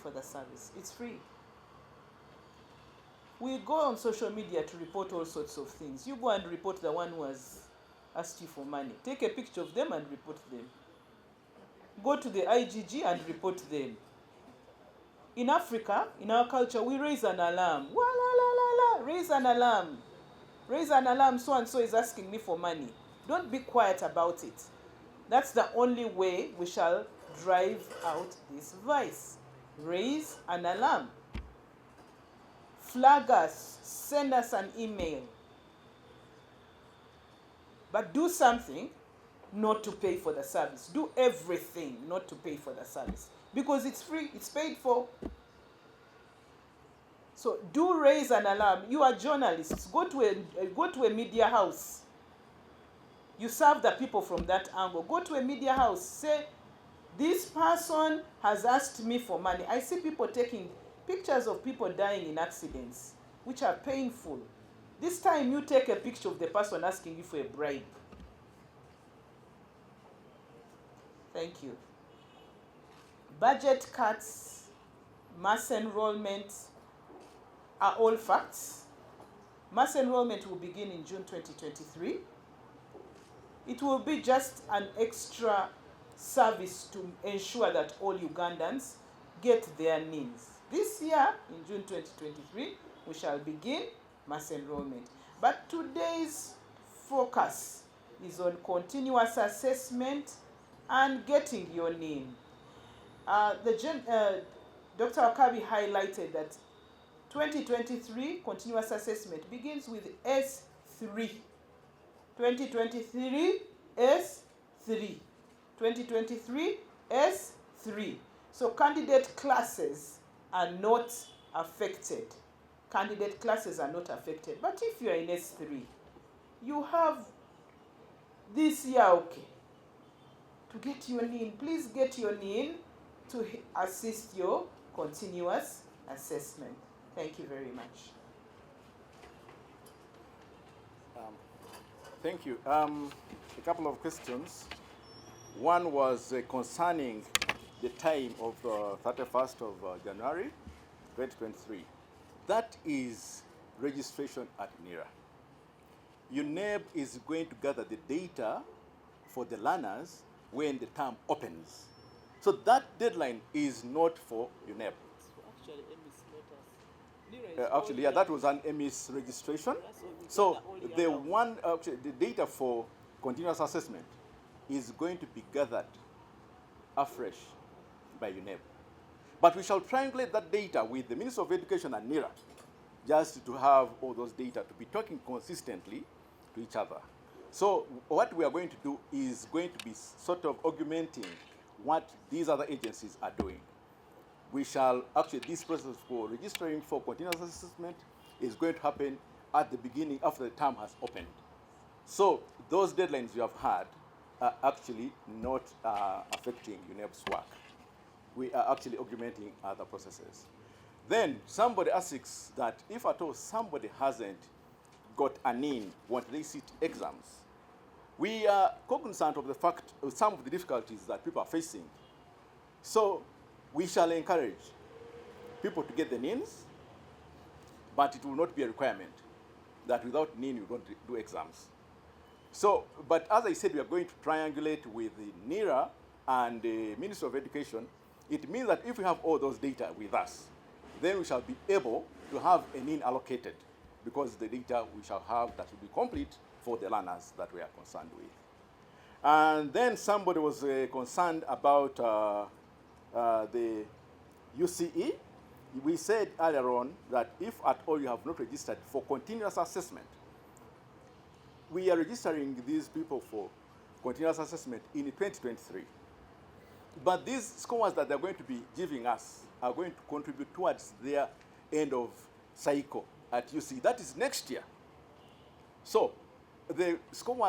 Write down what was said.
for the service. It's free. We go on social media to report all sorts of things. You go and report the one who has asked you for money. Take a picture of them and report them. Go to the IGG and report them. In Africa, in our culture, we raise an alarm. Wa la la la la, raise an alarm. Raise an alarm, so and so is asking me for money. Don't be quiet about it. That's the only way we shall drive out this vice. Raise an alarm. Flag us, send us an email. But do something not to pay for the service. Do everything not to pay for the service. Because it's free, it's paid for. So do raise an alarm. You are journalists. Go to a media house. You serve the people from that angle. Go to a media house. Say, this person has asked me for money. I see people taking pictures of people dying in accidents, which are painful. This time you take a picture of the person asking you for a bribe. Thank you. Budget cuts, mass enrollment are all facts. Mass enrollment will begin in June 2023. It will be just an extra service to ensure that all Ugandans get their needs. This year, in June 2023, we shall begin mass enrollment. But today's focus is on continuous assessment and getting your name. Dr. Wakabi highlighted that 2023 continuous assessment begins with S.III. 2023 S.III. 2023 S.III. So candidate classes are not affected. Candidate classes are not affected. But if you are in S.III, you have this year, okay, to get your NIN. Please get your NIN to assist your continuous assessment. Thank you very much. Thank you. A couple of questions. One was concerning the time of 31st of January 2023. That is registration at NIRA. UNEB is going to gather the data for the learners when the term opens. So that deadline is not for UNEB. Actually, yeah, that was an EMIS registration. So the data for continuous assessment is going to be gathered afresh by UNEB. But we shall triangulate that data with the Ministry of Education and NIRA, just to have all those data to be talking consistently to each other. So what we are going to do is going to be sort of augmenting what these other agencies are doing. We shall actually, this process for registering for continuous assessment is going to happen at the beginning after the term has opened. So those deadlines you have had are actually not affecting UNEB's work. We are actually augmenting other processes. Then somebody asks that if at all somebody hasn't got a NIN, want they sit exams, we are cognizant of the fact of some of the difficulties that people are facing. So we shall encourage people to get the NINs, but it will not be a requirement that without NIN you don't do exams. So, but as I said, we are going to triangulate with the NIRA and the Ministry of Education. It means that if we have all those data with us, then we shall be able to have a NIN allocated, because the data we shall have that will be complete for the learners that we are concerned with. And then somebody was concerned about the UCE. We said earlier on that if at all you have not registered for continuous assessment, we are registering these people for continuous assessment in 2023. But these scores that they're going to be giving us are going to contribute towards their end of cycle at UCE. That is next year. So the scores